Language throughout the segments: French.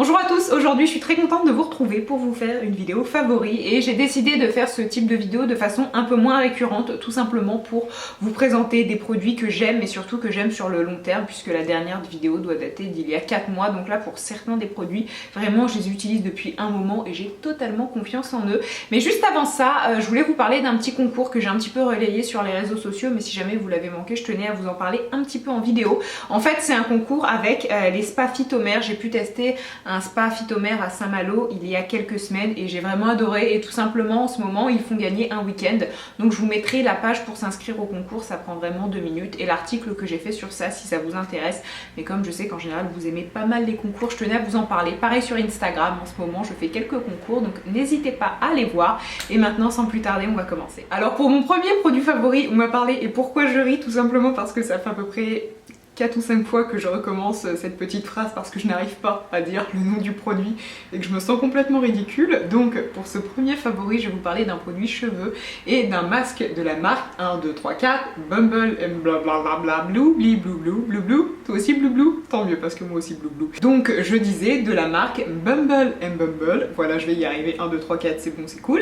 Bonjour à tous, aujourd'hui je suis très contente de vous retrouver pour vous faire une vidéo favori et j'ai décidé de faire ce type de vidéo de façon un peu moins récurrente, tout simplement pour vous présenter des produits que j'aime et surtout que j'aime sur le long terme, puisque la dernière vidéo doit dater d'il y a 4 mois. Donc là, pour certains des produits, vraiment je les utilise depuis un moment et j'ai totalement confiance en eux. Mais juste avant ça, je voulais vous parler d'un petit concours que j'ai un petit peu relayé sur les réseaux sociaux, mais si jamais vous l'avez manqué, je tenais à vous en parler un petit peu en vidéo. En fait, c'est un concours avec les spas Phytomère. J'ai pu tester un spa Phytomère à Saint-Malo il y a quelques semaines et j'ai vraiment adoré, et tout simplement en ce moment ils font gagner un week-end. Donc je vous mettrai la page pour s'inscrire au concours, ça prend vraiment 2 minutes, et l'article que j'ai fait sur ça si ça vous intéresse. Mais comme je sais qu'en général vous aimez pas mal les concours, je tenais à vous en parler. Pareil sur Instagram, en ce moment je fais quelques concours, donc n'hésitez pas à les voir. Et maintenant, sans plus tarder, on va commencer. Alors pour mon premier produit favori, on m'a parlé, et pourquoi je ris, tout simplement parce que ça fait à peu près 4 ou 5 fois que je recommence cette petite phrase parce que je n'arrive pas à dire le nom du produit et que je me sens complètement ridicule. Donc pour ce premier favori, je vais vous parler d'un produit cheveux et d'un masque de la marque 1, 2, 3, 4 Bumble and blablabla blue blue blue blue blue. Toi aussi blue blue? Tant mieux parce que moi aussi blue blue. Donc je disais de la marque Bumble and Bumble. Voilà, je vais y arriver. 1, 2, 3, 4, c'est bon, c'est cool.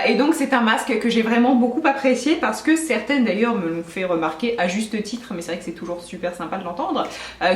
Et donc c'est un masque que j'ai vraiment beaucoup apprécié parce que certaines d'ailleurs me l'ont fait remarquer à juste titre, mais c'est vrai que c'est toujours super sympa de l'entendre,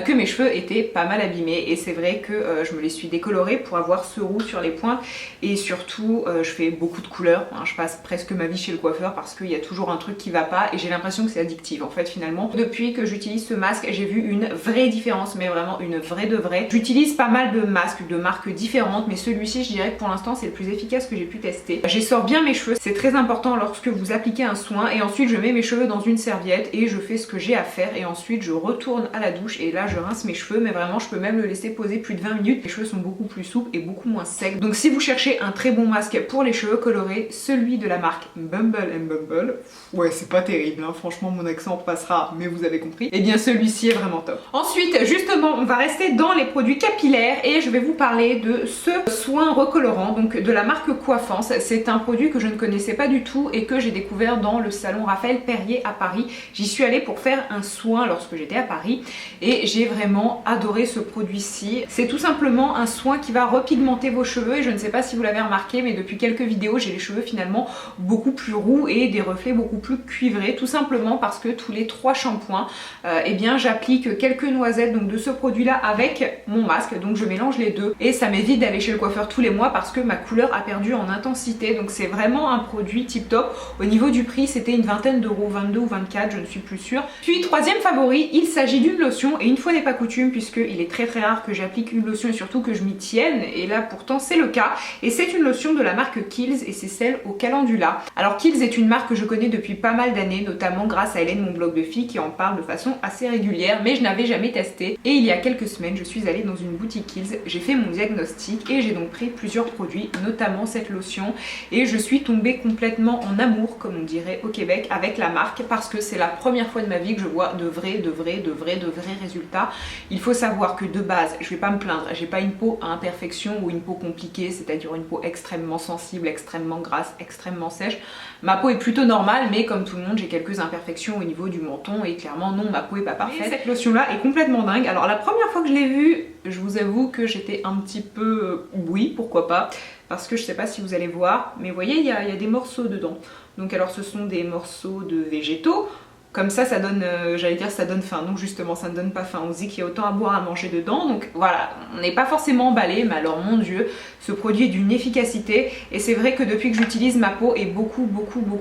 que mes cheveux étaient pas mal abîmés, et c'est vrai que je me les suis décolorés pour avoir ce roux sur les pointes, et surtout je fais beaucoup de couleurs, hein, je passe presque ma vie chez le coiffeur parce qu'il y a toujours un truc qui va pas et j'ai l'impression que c'est addictif en fait finalement. Depuis que j'utilise ce masque, j'ai vu une vraie différence, mais vraiment une vraie de vraie. J'utilise pas mal de masques de marques différentes, mais celui-ci je dirais que pour l'instant c'est le plus efficace que j'ai pu tester. J'essore bien mes cheveux, c'est très important lorsque vous appliquez un soin, et ensuite je mets mes cheveux dans une serviette et je fais ce que j'ai à faire, et ensuite je retourne à la douche et là je rince mes cheveux, mais vraiment je peux même le laisser poser plus de 20 minutes. Les cheveux sont beaucoup plus souples et beaucoup moins secs. Donc si vous cherchez un très bon masque pour les cheveux colorés, celui de la marque Bumble and Bumble, ouais c'est pas terrible hein, franchement mon accent passera, mais vous avez compris, et bien celui-ci est vraiment top. Ensuite justement on va rester dans les produits capillaires et je vais vous parler de ce soin recolorant, donc de la marque Coiffance. C'est un produit que je ne connaissais pas du tout et que j'ai découvert dans le salon Raphaël Perrier à Paris. J'y suis allée pour faire un soin lorsque j'étais à Paris et j'ai vraiment adoré ce produit-ci. C'est tout simplement un soin qui va repigmenter vos cheveux, et je ne sais pas si vous l'avez remarqué, mais depuis quelques vidéos j'ai les cheveux finalement beaucoup plus roux et des reflets beaucoup plus cuivrés, tout simplement parce que tous les 3 shampoings eh bien j'applique quelques noisettes donc de ce produit là avec mon masque, donc je mélange les deux et ça m'évite d'aller chez le coiffeur tous les mois parce que ma couleur a perdu en intensité. Donc c'est vraiment un produit tip top. Au niveau du prix c'était une vingtaine d'euros, 22 ou 24, je ne suis plus sûre. Puis troisième favori, il s'agit d'une lotion, et une fois n'est pas coutume puisqu'il est très rare que j'applique une lotion et surtout que je m'y tienne, et là pourtant c'est le cas, et c'est une lotion de la marque Kiehl's et c'est celle au calendula. Alors Kiehl's est une marque que je connais depuis pas mal d'années, notamment grâce à Hélène, mon blog de filles, qui en parle de façon assez régulière, mais je n'avais jamais testé, et il y a quelques semaines je suis allée dans une boutique Kiehl's, j'ai fait mon diagnostic et j'ai donc pris plusieurs produits, notamment cette lotion, et je suis tombée complètement en amour, comme on dirait au Québec, avec la marque parce que c'est la première fois de ma vie que je vois de vrais résultats. Il faut savoir que de base, je vais pas me plaindre, j'ai pas une peau à imperfection ou une peau compliquée, c'est-à-dire une peau extrêmement sensible, extrêmement grasse, extrêmement sèche. Ma peau est plutôt normale, mais comme tout le monde, j'ai quelques imperfections au niveau du menton, et clairement non, ma peau est pas parfaite. Mais cette lotion là est complètement dingue. Alors la première fois que je l'ai vue, je vous avoue que j'étais un petit peu oui, pourquoi pas, parce que je sais pas si vous allez voir, mais vous voyez il y a des morceaux dedans. Donc alors ce sont des morceaux de végétaux. Comme ça donne, j'allais dire ça donne faim, donc justement ça ne donne pas faim. On se dit qu'il y a autant à boire à manger dedans, donc voilà, on n'est pas forcément emballé, mais alors mon dieu, ce produit est d'une efficacité, et c'est vrai que depuis que j'utilise, ma peau est beaucoup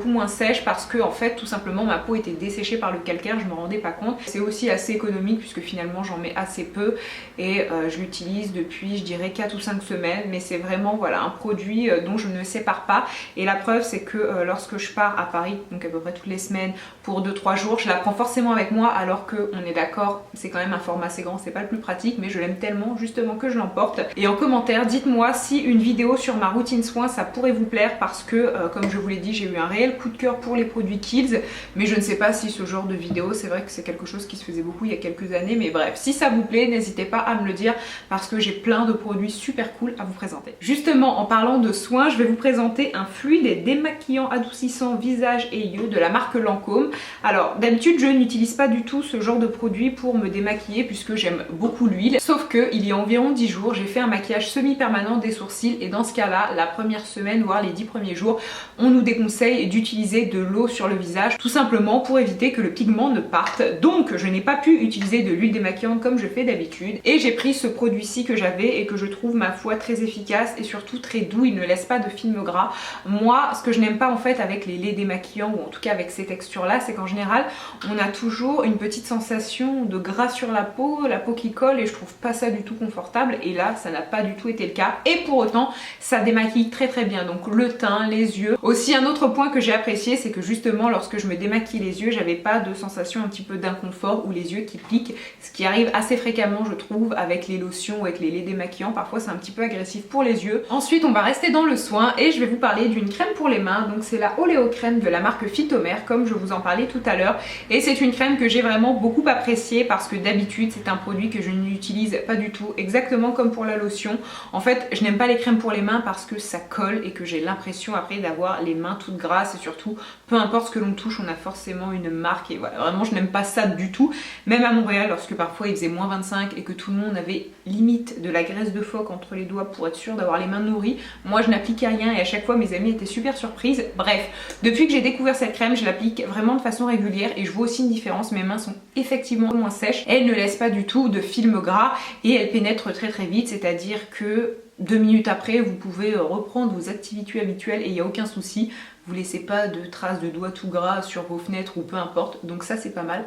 moins sèche parce que en fait tout simplement ma peau était desséchée par le calcaire, je me rendais pas compte. C'est aussi assez économique puisque finalement j'en mets assez peu, et je l'utilise depuis je dirais 4 ou 5 semaines, mais c'est vraiment voilà un produit dont je ne sépare pas, et la preuve c'est que lorsque je pars à Paris, donc à peu près toutes les semaines pour 2-3 jours, je la prends forcément avec moi, alors que on est d'accord, c'est quand même un format assez grand, c'est pas le plus pratique, mais je l'aime tellement justement que je l'emporte. Et en commentaire, dites-moi si une vidéo sur ma routine soin ça pourrait vous plaire, parce que comme je vous l'ai dit, j'ai eu un réel coup de cœur pour les produits Kiehl's, mais je ne sais pas si ce genre de vidéo, c'est vrai que c'est quelque chose qui se faisait beaucoup il y a quelques années, mais bref, si ça vous plaît, n'hésitez pas à me le dire parce que j'ai plein de produits super cool à vous présenter. Justement, en parlant de soins, je vais vous présenter un fluide et démaquillant adoucissant visage et yeux de la marque Lancôme. Alors Alors d'habitude je n'utilise pas du tout ce genre de produit pour me démaquiller puisque j'aime beaucoup l'huile, sauf que il y a environ 10 jours j'ai fait un maquillage semi-permanent des sourcils et dans ce cas là, la première semaine voire les 10 premiers jours, on nous déconseille d'utiliser de l'eau sur le visage tout simplement pour éviter que le pigment ne parte. Donc je n'ai pas pu utiliser de l'huile démaquillante comme je fais d'habitude et j'ai pris ce produit-ci que j'avais et que je trouve ma foi très efficace et surtout très doux, il ne laisse pas de film gras. Moi ce que je n'aime pas en fait avec les laits démaquillants ou en tout cas avec ces textures là, c'est qu'en général on a toujours une petite sensation de gras sur la peau qui colle et je trouve pas ça du tout confortable et là ça n'a pas du tout été le cas et pour autant ça démaquille très très bien, donc le teint, les yeux. Aussi un autre point que j'ai apprécié c'est que justement lorsque je me démaquille les yeux j'avais pas de sensation un petit peu d'inconfort ou les yeux qui piquent, ce qui arrive assez fréquemment je trouve avec les lotions ou avec les laits démaquillants, parfois c'est un petit peu agressif pour les yeux. Ensuite on va rester dans le soin et je vais vous parler d'une crème pour les mains, donc c'est la Oléo crème de la marque Phytomère comme je vous en parlais tout à l'heure et c'est une crème que j'ai vraiment beaucoup appréciée parce que d'habitude c'est un produit que je n'utilise pas du tout, exactement comme pour la lotion. En fait je n'aime pas les crèmes pour les mains parce que ça colle et que j'ai l'impression après d'avoir les mains toutes grasses et surtout peu importe ce que l'on touche on a forcément une marque et voilà, vraiment je n'aime pas ça du tout. Même à Montréal lorsque parfois il faisait moins 25 et que tout le monde avait limite de la graisse de phoque entre les doigts pour être sûr d'avoir les mains nourries, moi je n'appliquais rien et à chaque fois mes amis étaient super surprises. Bref, depuis que j'ai découvert cette crème je l'applique vraiment de façon régulière et je vois aussi une différence, mes mains sont effectivement moins sèches, elle ne laisse pas du tout de film gras et elle pénètre très très vite, c'est-à-dire que 2 minutes après vous pouvez reprendre vos activités habituelles et il n'y a aucun souci, vous laissez pas de traces de doigts tout gras sur vos fenêtres ou peu importe, donc ça c'est pas mal.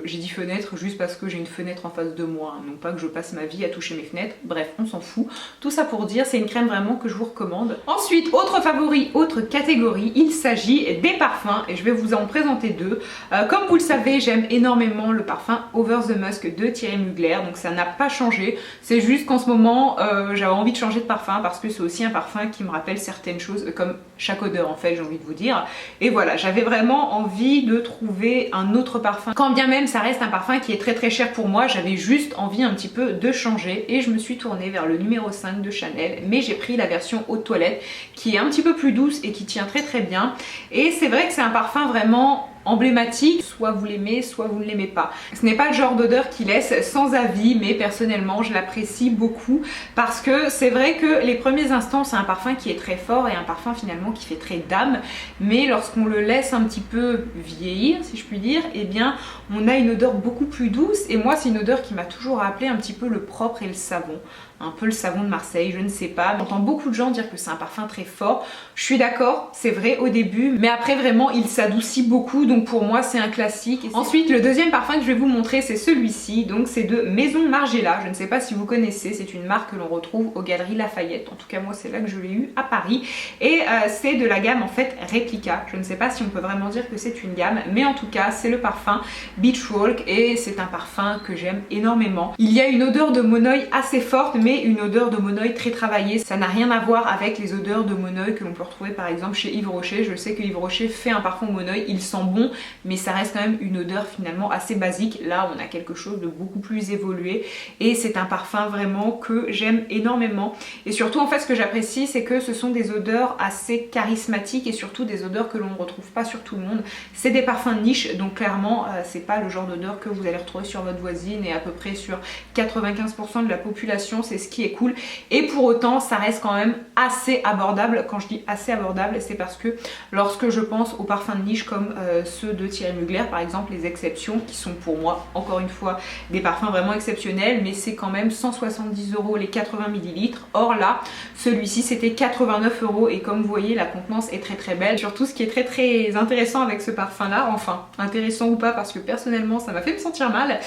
J'ai dit fenêtre juste parce que j'ai une fenêtre en face de moi, hein, non pas que je passe ma vie à toucher mes fenêtres, bref on s'en fout. Tout ça pour dire c'est une crème vraiment que je vous recommande. Ensuite autre favori, autre catégorie, il s'agit des parfums et je vais vous en présenter deux. Comme vous le savez j'aime énormément le parfum Over the Musk de Thierry Mugler, donc ça n'a pas changé, c'est juste qu'en ce moment j'avais envie de changer de parfum parce que c'est aussi un parfum qui me rappelle certaines choses comme chaque odeur en fait j'ai envie de vous dire, et voilà j'avais vraiment envie de trouver un autre parfum, quand bien même ça reste un parfum qui est très très cher pour moi, j'avais juste envie un petit peu de changer et je me suis tournée vers le numéro 5 de Chanel, mais j'ai pris la version eau de toilette qui est un petit peu plus douce et qui tient très très bien et c'est vrai que c'est un parfum vraiment emblématique, soit vous l'aimez soit vous ne l'aimez pas. Ce n'est pas le genre d'odeur qui laisse sans avis, mais personnellement je l'apprécie beaucoup parce que c'est vrai que les premiers instants c'est un parfum qui est très fort et un parfum finalement qui fait très dame, mais lorsqu'on le laisse un petit peu vieillir si je puis dire, eh bien on a une odeur beaucoup plus douce et moi c'est une odeur qui m'a toujours rappelé un petit peu le propre et le savon. Un peu le savon de Marseille, je ne sais pas. J'entends beaucoup de gens dire que c'est un parfum très fort. Je suis d'accord, c'est vrai au début, mais après vraiment il s'adoucit beaucoup, donc pour moi c'est un classique. Ensuite le deuxième parfum que je vais vous montrer c'est celui-ci, donc c'est de Maison Margiela. Je ne sais pas si vous connaissez, c'est une marque que l'on retrouve aux Galeries Lafayette. En tout cas moi c'est là que je l'ai eu à Paris et c'est de la gamme en fait Replica. Je ne sais pas si on peut vraiment dire que c'est une gamme, mais en tout cas c'est le parfum Beach Walk et c'est un parfum que j'aime énormément. Il y a une odeur de monoeil assez forte, mais une odeur de monoeil très travaillée. Ça n'a rien à voir avec les odeurs de monoeil que l'on peut retrouver par exemple chez Yves Rocher. Je sais que Yves Rocher fait un parfum au monoeil, il sent bon, mais ça reste quand même une odeur finalement assez basique. Là on a quelque chose de beaucoup plus évolué et c'est un parfum vraiment que j'aime énormément. Et surtout en fait ce que j'apprécie c'est que ce sont des odeurs assez charismatiques et surtout des odeurs que l'on ne retrouve pas sur tout le monde. C'est des parfums de niche, donc clairement c'est pas le genre d'odeur que vous allez retrouver sur votre voisine et à peu près sur 95% de la population, c'est ce qui est cool. Et pour autant ça reste quand même assez abordable. Quand je dis assez abordable c'est parce que lorsque je pense aux parfums de niche comme ceux de Thierry Mugler par exemple, les exceptions qui sont pour moi encore une fois des parfums vraiment exceptionnels, mais c'est quand même 170 € les 80 ml. Or là celui-ci c'était 89 € et comme vous voyez la contenance est très très belle. Surtout ce qui est très très intéressant avec ce parfum là, enfin intéressant ou pas parce que personnellement ça m'a fait me sentir mal,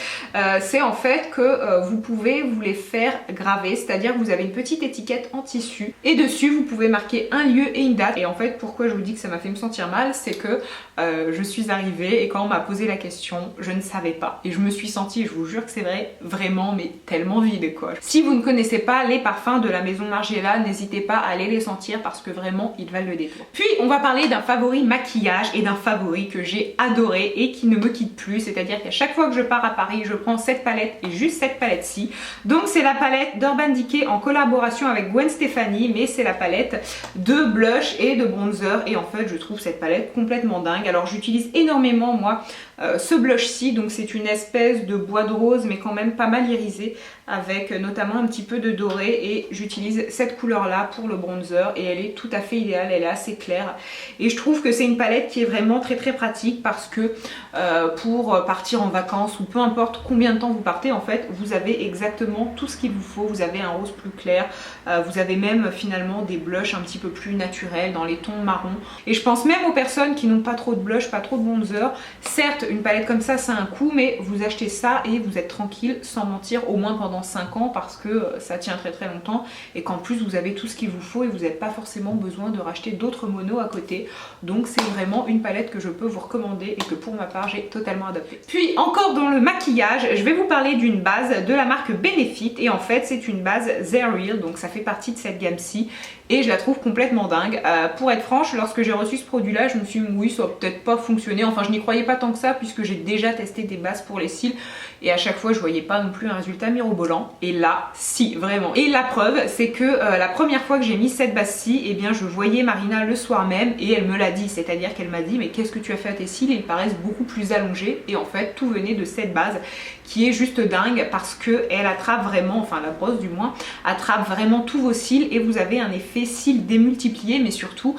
c'est en fait que vous pouvez vous les faire graver, c'est-à-dire que vous avez une petite étiquette en tissu et dessus vous pouvez marquer un lieu et une date. Et en fait pourquoi je vous dis que ça m'a fait me sentir mal, c'est que je suis arrivée et quand on m'a posé la question je ne savais pas et je me suis sentie, je vous jure que c'est vrai, vraiment mais tellement vide quoi. Si vous ne connaissez pas les parfums de la Maison Margiela, n'hésitez pas à aller les sentir parce que vraiment ils valent le détour. Puis on va parler d'un favori maquillage et d'un favori que j'ai adoré et qui ne me quitte plus, c'est-à-dire qu'à chaque fois que je pars à Paris je prends cette palette et juste cette palette-ci. Donc c'est la palette d'Urban Decay en collaboration avec Gwen Stefani, mais c'est la palette de blush et de bronzer et en fait je trouve cette palette complètement dingue. Alors j'utilise énormément moi ce blush-ci. Donc c'est une espèce de bois de rose mais quand même pas mal irisé avec notamment un petit peu de doré, et j'utilise cette couleur là pour le bronzer et elle est tout à fait idéale, elle est assez claire et je trouve que c'est une palette qui est vraiment très pratique parce que pour partir en vacances ou peu importe combien de temps vous partez, en fait vous avez exactement tout ce qu'il vous faut. Vous avez un rose plus clair, vous avez même finalement des blushs un petit peu plus naturels dans les tons marron, et je pense même aux personnes qui n'ont pas trop de blush, pas trop de bronzer. Certes une palette comme ça a un coût, mais vous achetez ça et vous êtes tranquille sans mentir au moins pendant 5 ans parce que ça tient très longtemps et qu'en plus vous avez tout ce qu'il vous faut et vous n'avez pas forcément besoin de racheter d'autres monos à côté. Donc c'est vraiment une palette que je peux vous recommander et que pour ma part j'ai totalement adopté. Puis encore dans le maquillage, je vais vous parler d'une base de la marque Benefit, et en fait c'est une base They're Real, donc ça fait partie de cette gamme-ci et je la trouve complètement dingue. Pour être franche, lorsque j'ai reçu ce produit là, je me suis dit oui ça va peut-être pas fonctionner, enfin je n'y croyais pas tant que ça puisque j'ai déjà testé des bases pour les cils et à chaque fois je voyais pas non plus un résultat mirobolant, et là si, vraiment. Et la preuve c'est que la première fois que j'ai mis cette base-ci, et bien je voyais Marina le soir même et elle me l'a dit, c'est-à-dire qu'elle m'a dit mais qu'est-ce que tu as fait à tes cils, ils paraissent beaucoup plus allongés, et en fait tout venait de cette base qui est juste dingue parce que elle attrape vraiment, enfin la brosse du moins, attrape vraiment tous vos cils et vous avez un effet cils démultiplié, mais surtout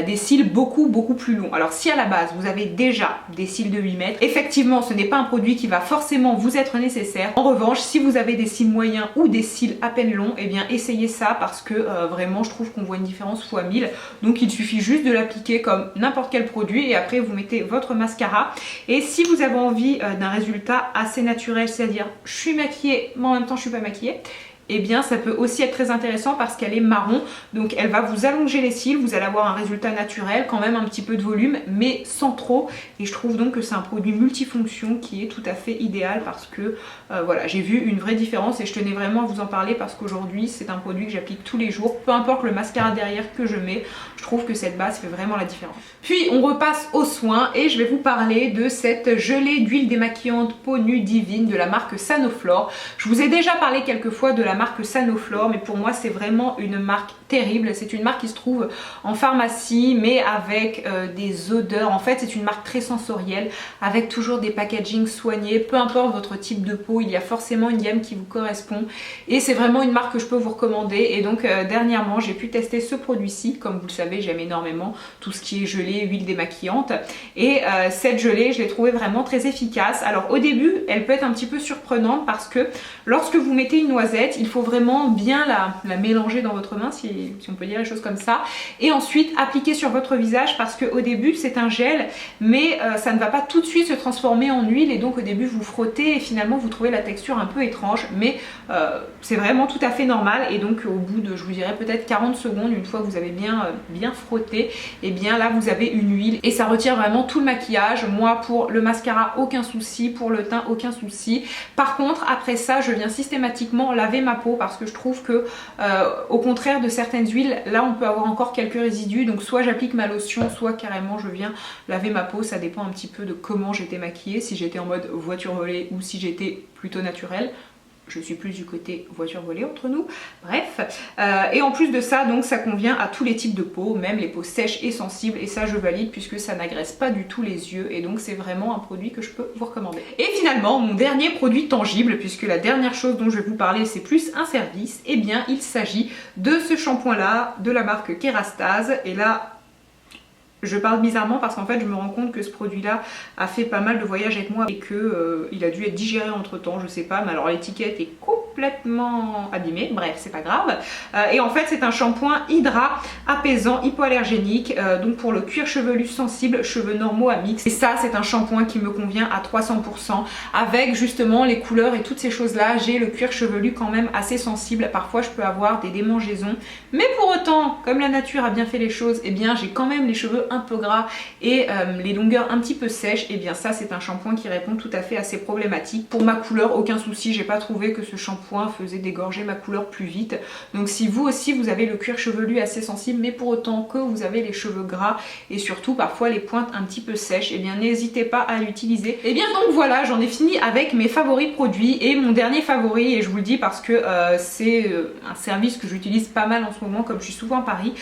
des cils beaucoup plus longs. Alors si à la base vous avez déjà des cils de 8 mètres, effectivement ce n'est pas un produit qui va forcément vous être nécessaire. En revanche, si vous avez des cils moyens ou des cils à peine longs, et bien essayez ça parce que vraiment je trouve qu'on voit une différence fois 1000. Donc il suffit juste de l'appliquer comme n'importe quel produit et après vous mettez votre mascara. Et si vous avez envie d'un résultat assez naturel, c'est-à-dire je suis maquillée mais en même temps je suis pas maquillée, et bien ça peut aussi être très intéressant parce qu'elle est marron, donc elle va vous allonger les cils, vous allez avoir un résultat naturel, quand même un petit peu de volume mais sans trop, et je trouve donc que c'est un produit multifonction qui est tout à fait idéal parce que voilà, j'ai vu une vraie différence et je tenais vraiment à vous en parler parce qu'aujourd'hui c'est un produit que j'applique tous les jours, peu importe le mascara derrière que je mets, je trouve que cette base fait vraiment la différence. Puis on repasse aux soins et je vais vous parler de cette gelée d'huile démaquillante peau nue divine de la marque Sanoflore. Je vous ai déjà parlé quelques fois de la marque Sanoflore, mais pour moi c'est vraiment une marque terrible. C'est une marque qui se trouve en pharmacie mais avec des odeurs, en fait c'est une marque très sensorielle avec toujours des packagings soignés, peu importe votre type de peau, il y a forcément une gamme qui vous correspond et c'est vraiment une marque que je peux vous recommander. Et donc dernièrement j'ai pu tester ce produit-ci, comme vous le savez j'aime énormément tout ce qui est gelée, huile démaquillante, et cette gelée je l'ai trouvée vraiment très efficace. Alors au début elle peut être un petit peu surprenante parce que lorsque vous mettez une noisette, il faut vraiment bien la mélanger dans votre main, si on peut dire les choses comme ça, et ensuite appliquer sur votre visage parce qu'au début c'est un gel mais ça ne va pas tout de suite se transformer en huile, et donc au début vous frottez et finalement vous trouvez la texture un peu étrange, mais c'est vraiment tout à fait normal. Et donc au bout de, je vous dirais peut-être 40 secondes, une fois que vous avez bien frotté, et bien là vous avez une huile et ça retire vraiment tout le maquillage. Moi pour le mascara aucun souci, pour le teint aucun souci. Par contre après ça je viens systématiquement laver ma peau parce que je trouve que au contraire de certaines huiles, là on peut avoir encore quelques résidus, donc soit j'applique ma lotion, soit carrément je viens laver ma peau, ça dépend un petit peu de comment j'étais maquillée, si j'étais en mode voiture volée ou si j'étais plutôt naturelle. Je suis plus du côté voiture volée entre nous, bref. Et en plus de ça, donc ça convient à tous les types de peau, même les peaux sèches et sensibles, et ça je valide puisque ça n'agresse pas du tout les yeux, et donc c'est vraiment un produit que je peux vous recommander. Et finalement, mon dernier produit tangible, puisque la dernière chose dont je vais vous parler c'est plus un service, et bien il s'agit de ce shampoing là de la marque Kerastase. Et là je parle bizarrement parce qu'en fait je me rends compte que ce produit là a fait pas mal de voyages avec moi et que il a dû être digéré entre temps, je sais pas, mais alors l'étiquette est complètement abîmée, bref c'est pas grave. Et en fait c'est un shampoing hydra apaisant hypoallergénique, donc pour le cuir chevelu sensible, cheveux normaux à mix, et ça c'est un shampoing qui me convient à 300% avec justement les couleurs et toutes ces choses là. J'ai le cuir chevelu quand même assez sensible, parfois je peux avoir des démangeaisons, mais pour autant comme la nature a bien fait les choses, et bien j'ai quand même les cheveux un peu gras et les longueurs un petit peu sèches, et bien ça c'est un shampoing qui répond tout à fait à ces problématiques. Pour ma couleur aucun souci, j'ai pas trouvé que ce shampoing faisait dégorger ma couleur plus vite. Donc si vous aussi vous avez le cuir chevelu assez sensible mais pour autant que vous avez les cheveux gras et surtout parfois les pointes un petit peu sèches, et bien n'hésitez pas à l'utiliser. Et bien donc voilà, j'en ai fini avec mes favoris produits, et mon dernier favori, et je vous le dis parce que c'est un service que j'utilise pas mal en ce moment comme je suis souvent à Paris,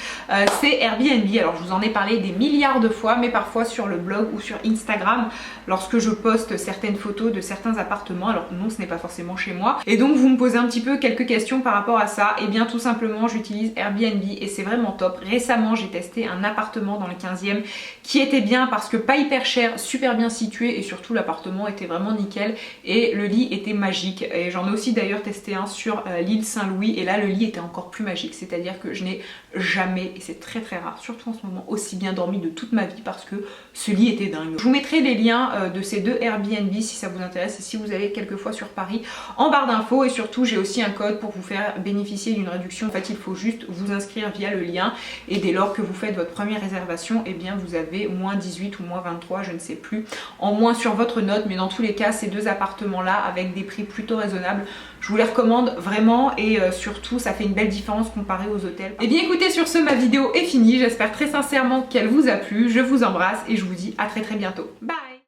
c'est Airbnb. Alors je vous en ai parlé des milliards de fois, mais parfois sur le blog ou sur Instagram lorsque je poste certaines photos de certains appartements. Alors non, ce n'est pas forcément chez moi. Et donc vous me posez un petit peu quelques questions par rapport à ça. Et bien tout simplement, j'utilise Airbnb et c'est vraiment top. Récemment, j'ai testé un appartement dans le 15e qui était bien parce que pas hyper cher, super bien situé et surtout l'appartement était vraiment nickel et le lit était magique. Et j'en ai aussi d'ailleurs testé un sur l'île Saint-Louis et là le lit était encore plus magique. C'est-à-dire que je n'ai jamais, et c'est très très rare, surtout en ce moment, aussi bien dormi de toute ma vie parce que ce lit était dingue. Je vous mettrai les liens de ces deux Airbnb si ça vous intéresse et si vous allez quelquefois sur Paris en barre d'infos, et surtout j'ai aussi un code pour vous faire bénéficier d'une réduction. En fait il faut juste vous inscrire via le lien et dès lors que vous faites votre première réservation, et bien vous avez moins 18 ou moins 23, je ne sais plus, en moins sur votre note. Mais dans tous les cas, ces deux appartements là avec des prix plutôt raisonnables, je vous les recommande vraiment et surtout ça fait une belle différence comparé aux hôtels. Et bien écoutez, sur ce, ma vidéo est finie, j'espère très sincèrement qu'elle vous a plu, je vous embrasse et je vous dis à très très bientôt. Bye.